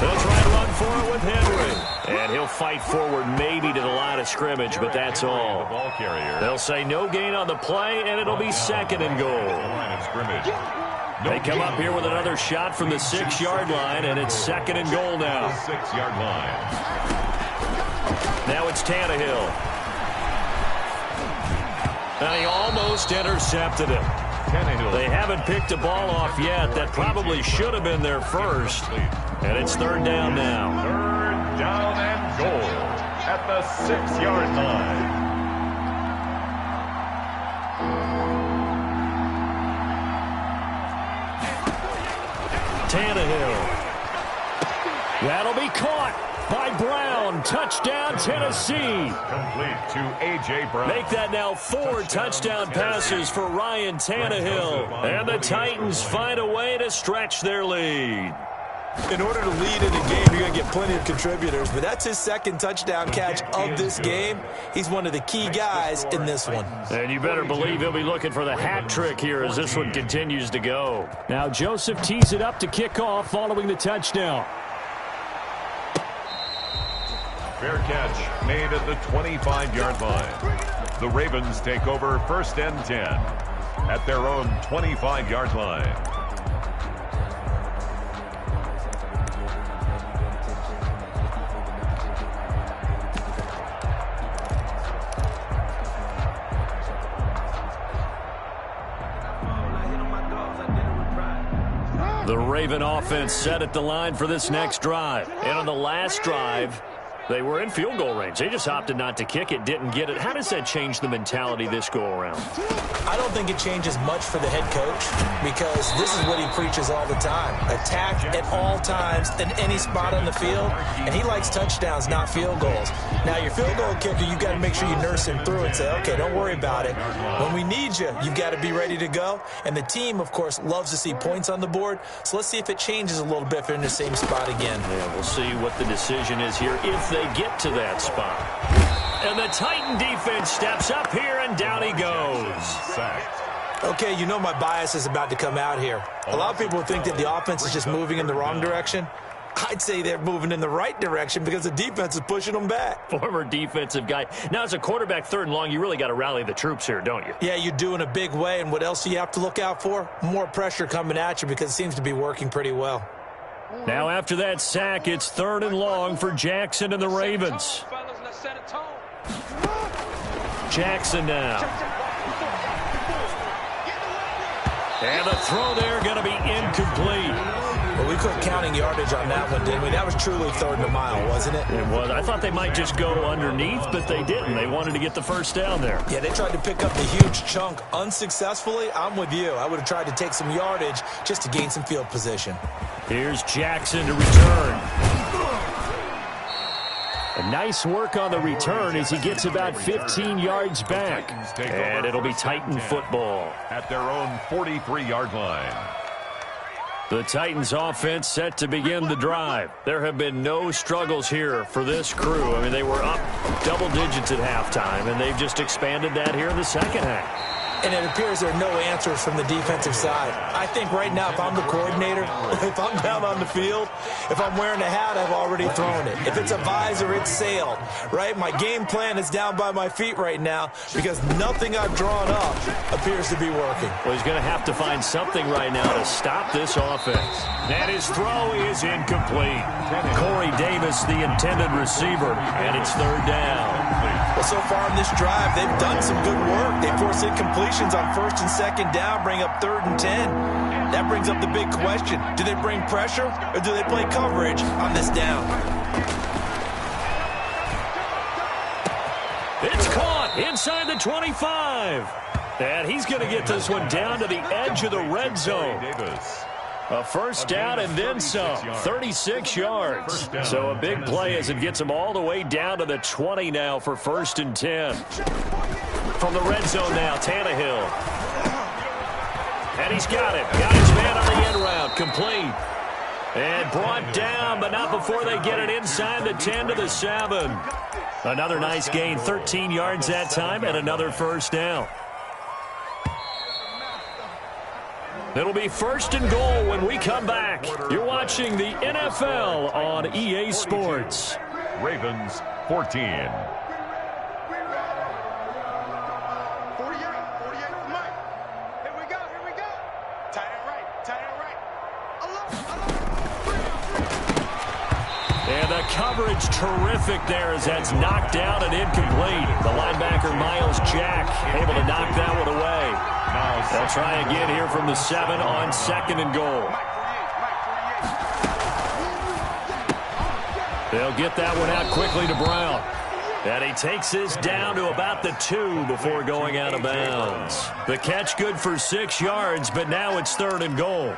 They'll try to run for it with Henry. And he'll fight forward maybe to the line of scrimmage, but that's all. They'll say no gain on the play, and it'll be 2nd and goal. They come up here with another shot from the 6-yard line, and it's 2nd and goal now. 6-yard line. Now it's Tannehill. And he almost intercepted him. They haven't picked a ball off yet. That probably should have been their first. And it's 3rd down now. 3rd down and goal at the 6-yard line. Tannehill. That'll be caught by Brown. Touchdown, Tennessee. Complete to A.J. Brown. Make that now 4 touchdown passes for Ryan Tannehill. And the Titans find a way to stretch their lead. In order to lead in a game, you're going to get plenty of contributors, but that's his 2nd touchdown catch of this game. He's one of the key guys in this one. And you better believe he'll be looking for the hat trick here as this one continues to go. Now Joseph tees it up to kick off following the touchdown. Fair catch made at the 25-yard line. The Ravens take over 1st and 10 at their own 25-yard line. The Raven offense set at the line for this next drive. And on the last drive, they were in field goal range. They just opted not to kick it, didn't get it. How does that change the mentality this go-around? I don't think it changes much for the head coach because this is what he preaches all the time. Attack at all times in any spot on the field, and he likes touchdowns, not field goals. Now, your field goal kicker, you've got to make sure you nurse him through and say, okay, don't worry about it. When we need you, you've got to be ready to go. And the team, of course, loves to see points on the board. So let's see if it changes a little bit if they're in the same spot again. Yeah, we'll see what the decision is here if they get to that spot. And the Titan defense steps up here, and down he goes. Okay, you know my bias is about to come out here. A lot of people think that the offense is just moving in the wrong direction. I'd say they're moving in the right direction because the defense is pushing them back. Former defensive guy. Now, as a quarterback, 3rd and long, you really got to rally the troops here, don't you? Yeah, you do in a big way, and what else do you have to look out for? More pressure coming at you because it seems to be working pretty well. Now, after that sack, it's 3rd and long for Jackson and the Ravens. Jackson now. And the throw there going to be incomplete. Well, we quit counting yardage on that one, didn't we? That was truly 3rd and a mile, wasn't it? It was. I thought they might just go underneath, but they didn't. They wanted to get the first down there. Yeah, they tried to pick up the huge chunk unsuccessfully. I'm with you. I would have tried to take some yardage just to gain some field position. Here's Jackson to return. A nice work on the return as he gets about 15 yards back. And it'll be Titan football. At their own 43-yard line. The Titans offense set to begin the drive. There have been no struggles here for this crew. I mean, they were up double digits at halftime, and they've just expanded that here in the second half. And it appears there are no answers from the defensive side. I think right now, if I'm the coordinator, if I'm down on the field, if I'm wearing a hat, I've already thrown it. If it's a visor, it's sailed, right? My game plan is down by my feet right now because nothing I've drawn up appears to be working. Well, he's going to have to find something right now to stop this offense. And his throw is incomplete. Corey Davis, the intended receiver, and it's 3rd down. Well, so far in this drive, they've done some good work. They forced incompletions on 1st and 2nd down, bring up 3rd and 10. That brings up the big question. Do they bring pressure or do they play coverage on this down? It's caught inside the 25. And he's going to get this one down to the edge of the red zone. A first down and then some, 36 yards. So a big play as it gets him all the way down to the 20 now for 1st and 10. From the red zone now, Tannehill. And he's got it. Got his man on the end route, complete. And brought down, but not before they get it inside the 10 to the 7. Another nice gain, 13 yards that time, and another first down. It'll be 1st and goal when we come back. You're watching the NFL on EA Sports. Ravens 14. 48 for Mike. Here we go. Tight end right. And the coverage terrific there as that's knocked down and incomplete. The linebacker, Miles Jack, able to knock that one away. They'll try again here from the 7 on 2nd and goal. They'll get that one out quickly to Brown. And he takes this down to about the 2 before going out of bounds. The catch good for 6 yards, but now it's 3rd and goal.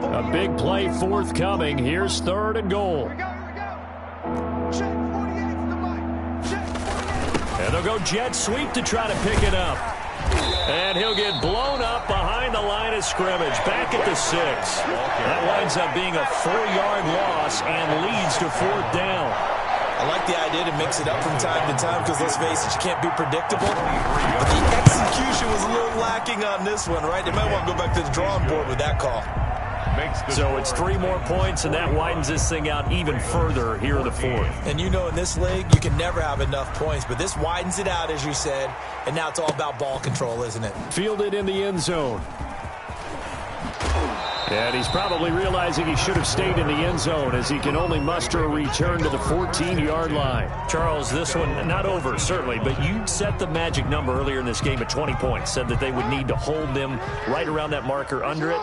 A big play forthcoming. Here's 3rd and goal. And they'll go jet sweep to try to pick it up. And he'll get blown up behind the line of scrimmage. Back at the 6. That winds up being a 4-yard loss and leads to 4th down. I like the idea to mix it up from time to time because, let's face it, you can't be predictable. But the execution was a little lacking on this one, right? They might want to go back to the drawing board with that call. So it's 3 more points, and that widens this thing out even further here in the 4th. And you know in this league, you can never have enough points, but this widens it out, as you said, and now it's all about ball control, isn't it? Fielded in the end zone. And he's probably realizing he should have stayed in the end zone as he can only muster a return to the 14-yard line. Charles, this one not over, certainly, but you set the magic number earlier in this game at 20 points, said that they would need to hold them right around that marker under it.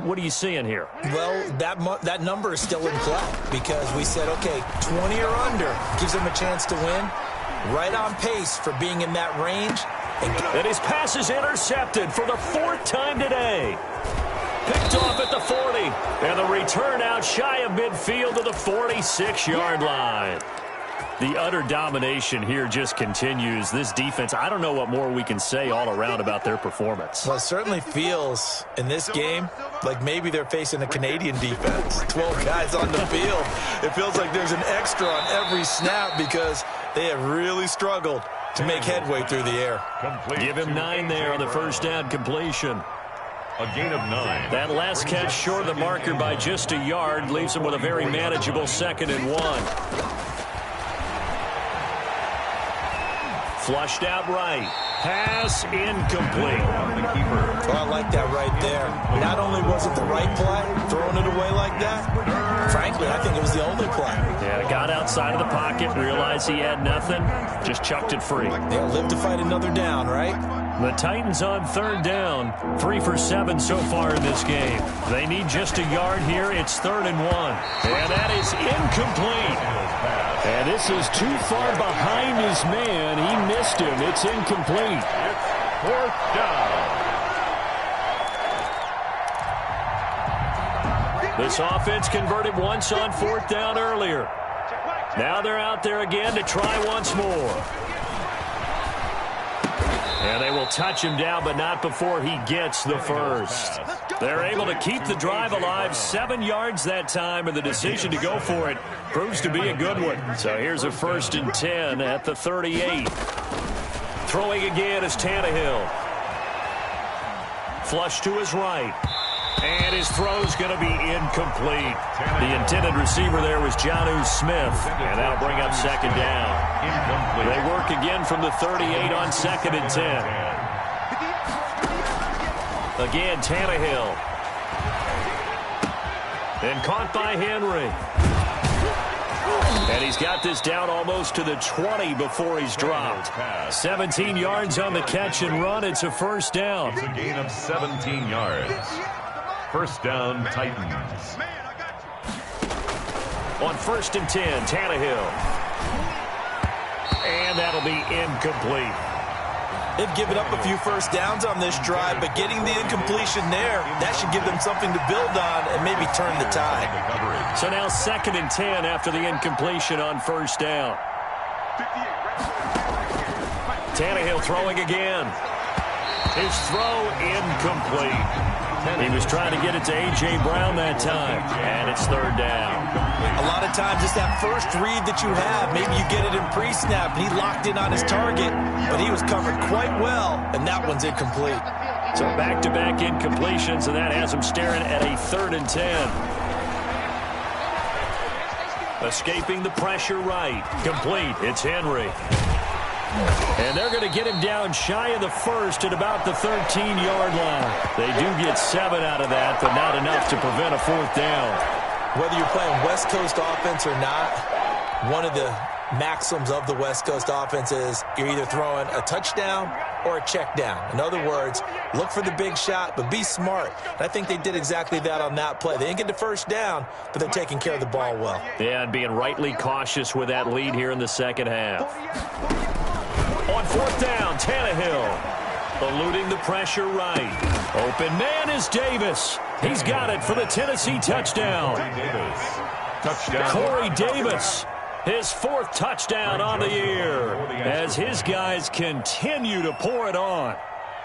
What are you seeing here? Well, that number is still in play because we said, okay, 20 or under gives them a chance to win. Right on pace for being in that range. And his pass is intercepted for the 4th time today. Picked off at the 40. And the return out shy of midfield to the 46-yard line. The utter domination here just continues. This defense, I don't know what more we can say all around about their performance. Well, it certainly feels in this game like maybe they're facing a Canadian defense. 12 guys on the field. It feels like there's an extra on every snap because they have really struggled to make headway through the air. Give him 9 there on the first down completion. A gain of 9. That last catch short of the marker by just a yard leaves him with a very manageable 2nd and 1. Flushed out right. Pass incomplete. Well, I like that right there. Not only was it the right play, throwing it away like that, frankly, I think it was the only play. Yeah, got outside of the pocket, realized he had nothing, just chucked it free. Yeah, live to fight another down, right? The Titans on 3rd down, 3 for 7 so far in this game. They need just a yard here. It's 3rd and 1. And that is incomplete. And this is too far behind his man. He missed him. It's incomplete. It's 4th down. This offense converted once on 4th down earlier. Now they're out there again to try once more. And they will touch him down, but not before he gets the first. They're able to keep the drive alive, 7 yards that time, and the decision to go for it proves to be a good one. So here's a 1st and 10 at the 38. Throwing again is Tannehill. Flush to his right. And his throw's going to be incomplete. The intended receiver there was Jonnu Smith, and that'll bring up 2nd down. They work again from the 38 on 2nd and 10. Again, Tannehill. And caught by Henry. And he's got this down almost to the 20 before he's dropped. 17 yards on the catch and run. It's a 1st down. It's a gain of 17 yards. 1st down, Titans. On 1st and 10, Tannehill. And that'll be incomplete. They've given up a few first downs on this drive, but getting the incompletion there, that should give them something to build on and maybe turn the tide. So now 2nd and 10 after the incompletion on 1st down. Tannehill throwing again. His throw incomplete. He was trying to get it to A.J. Brown that time, and it's 3rd down. A lot of times it's that first read that you have. Maybe you get it in pre-snap, and he locked in on his target, but he was covered quite well, and that one's incomplete. So back-to-back incompletions, and that has him staring at a 3rd and 10. Escaping the pressure right. Complete. It's Henry. And they're going to get him down shy of the 1st at about the 13-yard line. They do get 7 out of that, but not enough to prevent a 4th down. Whether you're playing West Coast offense or not, one of the maxims of the West Coast offense is you're either throwing a touchdown or a check down. In other words, look for the big shot, but be smart. And I think they did exactly that on that play. They didn't get the 1st down, but they're taking care of the ball well. Yeah, and being rightly cautious with that lead here in the 2nd half. On 4th down, Tannehill eluding the pressure right. Open man is Davis. He's got it for the Tennessee touchdown. Corey Davis, his 4th touchdown on the year as his guys continue to pour it on.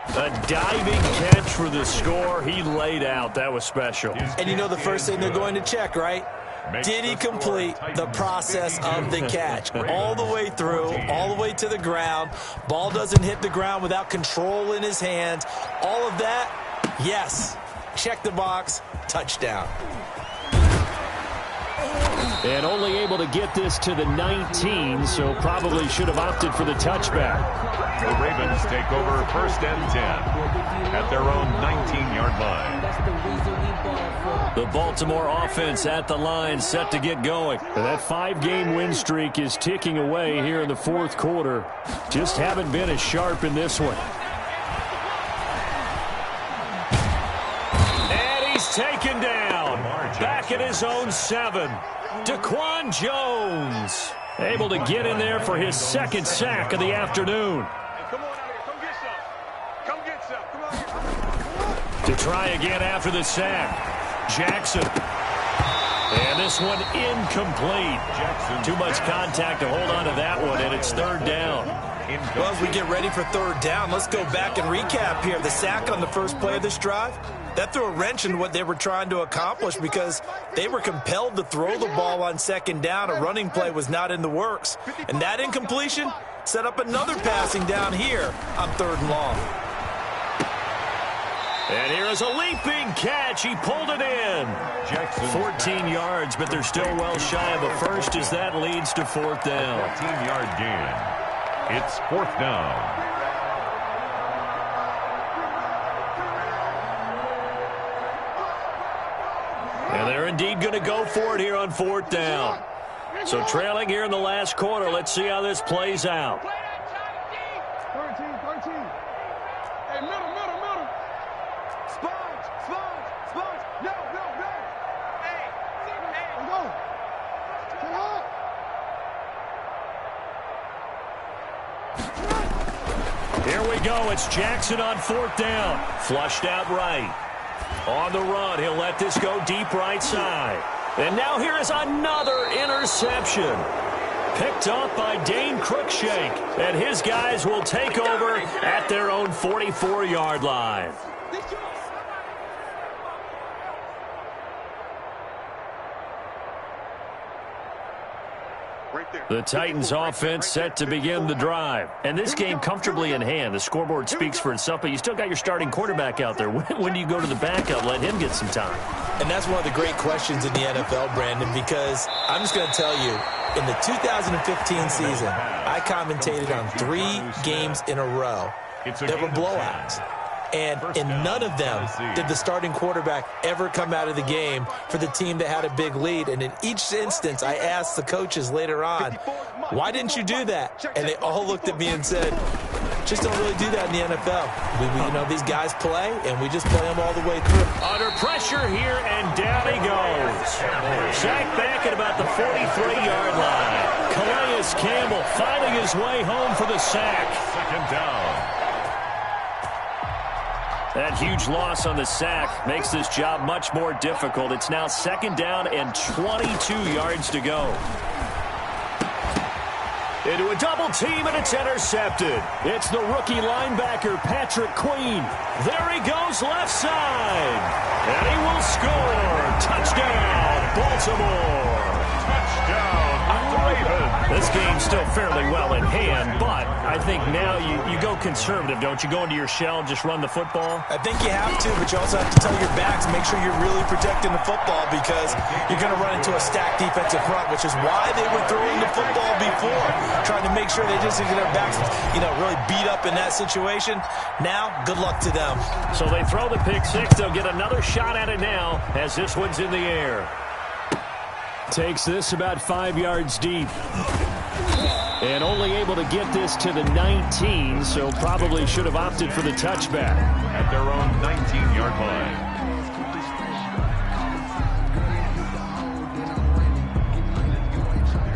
A diving catch for the score. He laid out. That was special. And you know the first thing they're going to check, right? Did he complete the process of the catch? All the way through, all the way to the ground. Ball doesn't hit the ground without control in his hands. All of that, yes. Check the box, touchdown. And only able to get this to the 19, so probably should have opted for the touchback. The Ravens take over 1st and 10 at their own 19-yard line. The Baltimore offense at the line, set to get going. And that 5-game win streak is ticking away here in the fourth quarter. Just haven't been as sharp in this one. And he's taken down. Back at his own 7. Daquan Jones able to get in there for his second sack of the afternoon. Come on out here. Come get some. Come get some. Come on. To try again after the sack. Jackson. And this one incomplete. Too much contact to hold on to that one, and it's third down. Well, as we get ready for third down, let's go back and recap here. The sack on the first play of this drive, that threw a wrench in what they were trying to accomplish because they were compelled to throw the ball on second down. A running play was not in the works. And that incompletion set up another passing down here on third and long. And here is a leaping catch. He pulled it in. 14 yards, but they're still well shy of a first as that leads to fourth down. 14-yard gain. It's fourth down. And they're indeed going to go for it here on fourth down. So trailing here in the last quarter. Let's see how this plays out. 13. Hey, middle. Sponge. No. Hey. Let's go. Get up. Here we go. It's Jackson on fourth down. Flushed out right. On the run, he'll let this go deep right side. And now here is another interception. Picked up by Dane Cruikshank. And his guys will take over at their own 44-yard line. The Titans offense set to begin the drive. And this game comfortably in hand. The scoreboard speaks for itself, but you still got your starting quarterback out there. When do you go to the backup? Let him get some time. And that's one of the great questions in the NFL, Brandon, because I'm just going to tell you, in the 2015 season, I commentated on 3 games in a row that were blowouts. And in none of them did the starting quarterback ever come out of the game for the team that had a big lead. And in each instance, I asked the coaches later on, why didn't you do that? And they all looked at me and said, just don't really do that in the NFL. These guys play, and we just play them all the way through. Under pressure here, and down he goes. Sacked back at about the 43-yard line. Calais Campbell finding his way home for the sack. Second down. That huge loss on the sack makes this job much more difficult. It's now second down and 22 yards to go. Into a double team, and it's intercepted. It's the rookie linebacker, Patrick Queen. There he goes, left side. And he will score. Touchdown, Baltimore. Touchdown, Ravens. This game's still fairly well in hand, but I think now you go conservative, don't you? Go into your shell and just run the football? I think you have to, but you also have to tell your backs, make sure you're really protecting the football because you're going to run into a stacked defensive front, which is why they were throwing the football before, trying to make sure they just get their backs, really beat up in that situation. Now, good luck to them. So they throw the pick six. They'll get another shot at it now as this one's in the air. Takes this about 5 yards deep. And only able to get this to the 19, so probably should have opted for the touchback. At their own 19-yard line.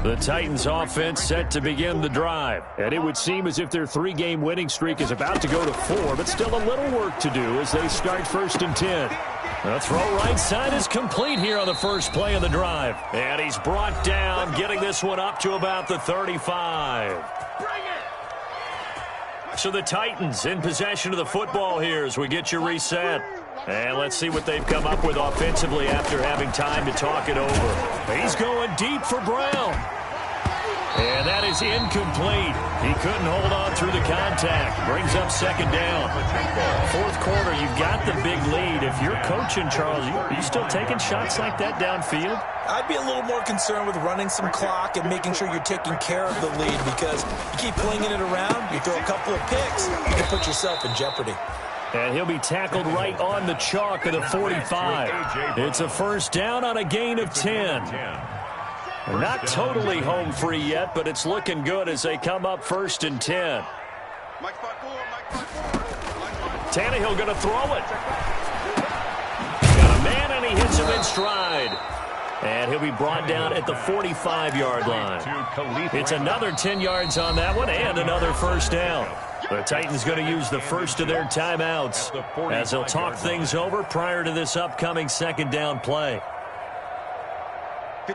The Titans offense set to begin the drive. And it would seem as if their 3-game winning streak is about to go to 4, but still a little work to do as they start first and 10. The throw right side is complete here on the first play of the drive. And he's brought down, getting this one up to about the 35. So the Titans in possession of the football here as we get you reset. And let's see what they've come up with offensively after having time to talk it over. He's going deep for Brown. And that is incomplete. He couldn't hold on through the contact. Brings up second down. Fourth quarter, you've got the big lead. If you're coaching, Charles, are you still taking shots like that downfield? I'd be a little more concerned with running some clock and making sure you're taking care of the lead because you keep flinging it around, you throw a couple of picks, you can put yourself in jeopardy. And he'll be tackled right on the chalk of the 45. It's a first down on a gain of 10. They're not totally home free yet, but it's looking good as they come up 1st and 10. Tannehill going to throw it. Got a man, and he hits him in stride. And he'll be brought down at the 45-yard line. It's another 10 yards on that one and another first down. The Titans going to use the first of their timeouts as they'll talk things over prior to this upcoming second down play.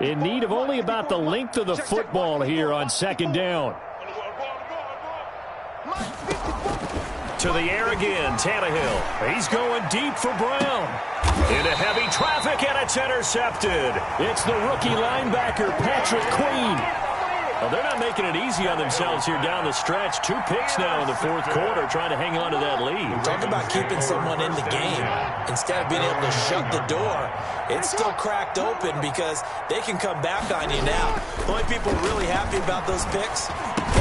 In need of only about the length of the football here on second down. To the air again, Tannehill. He's going deep for Brown. Into heavy traffic, and it's intercepted. It's the rookie linebacker, Patrick Queen. Well, they're not making it easy on themselves here down the stretch. 2 picks now in the 4th quarter, trying to hang on to that lead. Talk about keeping someone in the game. Instead of being able to shut the door, it's still cracked open because they can come back on you now. The only people really happy about those picks,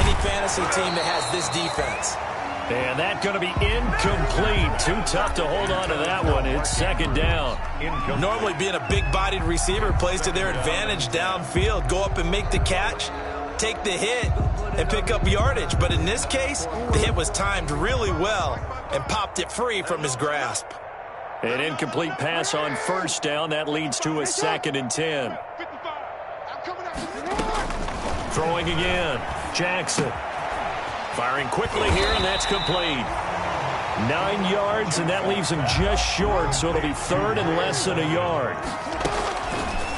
any fantasy team that has this defense. And that's going to be incomplete. Too tough to hold on to that one. It's second down. Normally being a big-bodied receiver plays to their advantage downfield. Go up and make the catch, take the hit, and pick up yardage. But in this case, the hit was timed really well and popped it free from his grasp. An incomplete pass on first down. That leads to a 2nd and 10. Throwing again. Jackson. Firing quickly here, and that's complete. 9 yards, and that leaves him just short, so it'll be 3rd and less than a yard.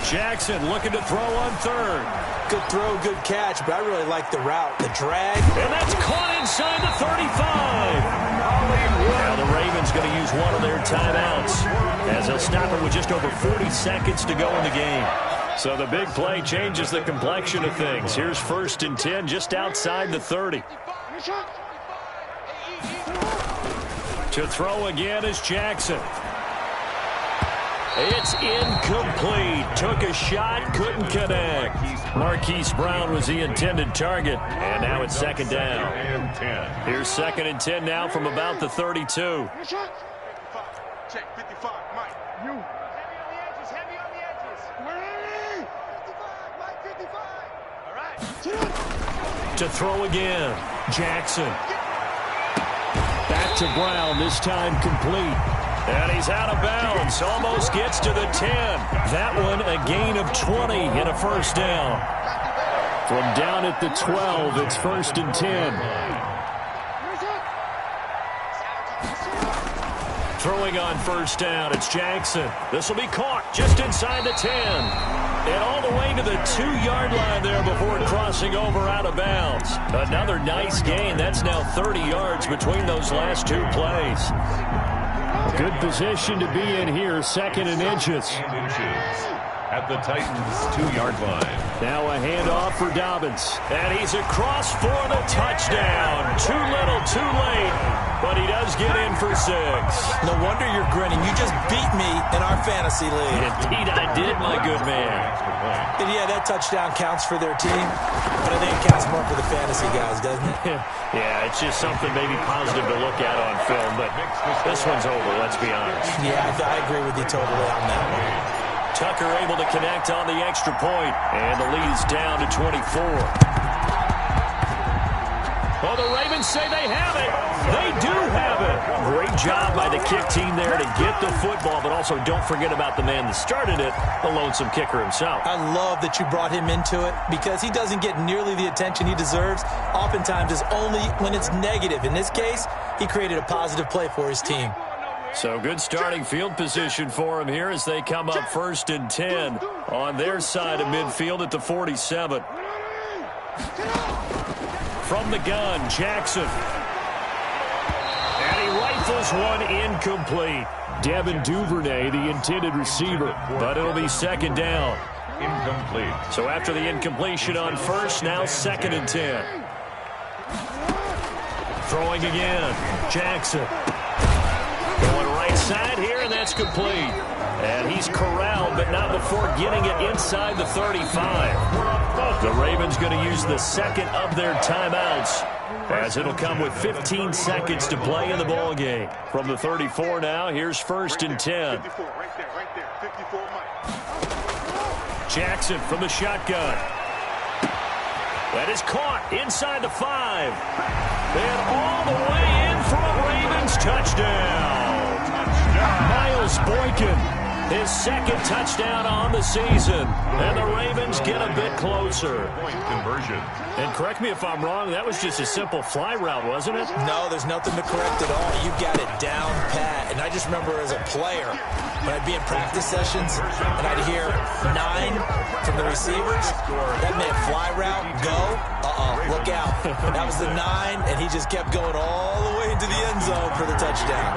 Jackson looking to throw on 3rd. Good throw, good catch, but I really like the route, the drag. And that's caught inside the 35. Now the Ravens going to use one of their timeouts as they'll stop it with just over 40 seconds to go in the game. So the big play changes the complexion of things. Here's 1st and 10 just outside the 30. To throw again is Jackson. It's incomplete. Took a shot, couldn't connect. Marquise Brown was the intended target, and now it's second down. Here's 2nd and 10 now from about the 32. Check 55, Mike. You. Heavy on the edges. 55, Mike 55. All right. To throw again, Jackson. Back to Brown, this time complete. And he's out of bounds, almost gets to the 10. That one a gain of 20 and a first down. From down at the 12, it's 1st and 10. Throwing on first down, it's Jackson. This will be caught just inside the 10. And all the way to the 2-yard line there before crossing over out of bounds. Another nice gain. That's now 30 yards between those last 2 plays. Good position to be in here, 2nd and inches. At the Titans' 2-yard line. Now a handoff for Dobbins. And he's across for the touchdown. Too little, too late. But he does get in for 6. No wonder you're grinning. You just beat me in our fantasy league. Indeed I did, my good man. And yeah, that touchdown counts for their team. But I think it counts more for the fantasy guys, doesn't it? Yeah, it's just something maybe positive to look at on film. But this one's over, let's be honest. Yeah, I agree with you totally on that one. Tucker able to connect on the extra point, and the lead is down to 24. Well, the Ravens say they have it. They do have it. Great job by the kick team there to get the football, but also don't forget about the man that started it, the lonesome kicker himself. I love that you brought him into it because he doesn't get nearly the attention he deserves. Oftentimes it's only when it's negative. In this case, he created a positive play for his team. So good starting field position for him here as they come up 1st and 10 on their side of midfield at the 47. From the gun, Jackson. And he rifles one incomplete. Devin Duvernay, the intended receiver, but it'll be 2nd down. Incomplete. So after the incompletion on first, now 2nd and 10. Throwing again, Jackson. Going right inside here, and that's complete. And he's corralled, but not before getting it inside the 35. The Ravens going to use the second of their timeouts, as it'll come with 15 seconds to play in the ball game. From the 34 now, here's 1st and 10. Jackson from the shotgun. That is caught inside the 5. And all the way in for a Ravens touchdown. Miles Boykin, his second touchdown on the season. And the Ravens get a bit closer. Point conversion. And correct me if I'm wrong, that was just a simple fly route, wasn't it? No, there's nothing to correct at all. You got it down pat. And I just remember as a player, when I'd be in practice sessions, and I'd hear 9 from the receivers, that meant fly route, go, look out. That was the 9, and he just kept going all the way into the end zone for the touchdown.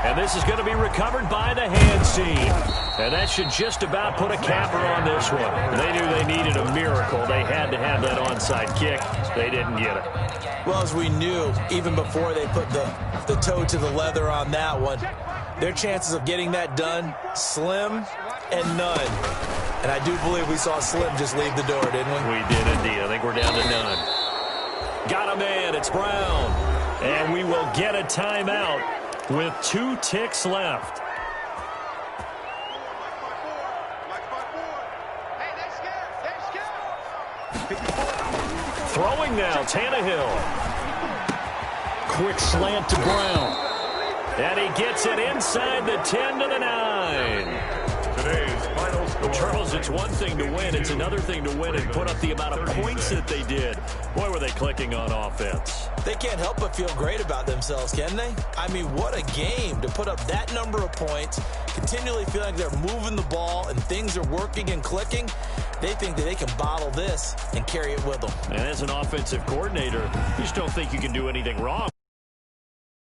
And this is going to be recovered by the hands team. And that should just about put a capper on this one. They knew they needed a miracle. They had to have that onside kick. They didn't get it. Well, as we knew, even before they put the toe to the leather on that one, their chances of getting that done, slim and none. And I do believe we saw Slim just leave the door, didn't we? We did indeed. I think we're down to none. Got a man. It's Brown. And we will get a timeout with 2 ticks left. Throwing now, Tannehill. Quick slant to Brown. And he gets it inside the 10 to the 9. Today's final score. Well, Charles, it's one thing to win. It's another thing to win and put up the amount of points that they did. Boy, were they clicking on offense. They can't help but feel great about themselves, can they? I mean, what a game to put up that number of points, continually feel like they're moving the ball and things are working and clicking. They think that they can bottle this and carry it with them. And as an offensive coordinator, you just don't think you can do anything wrong.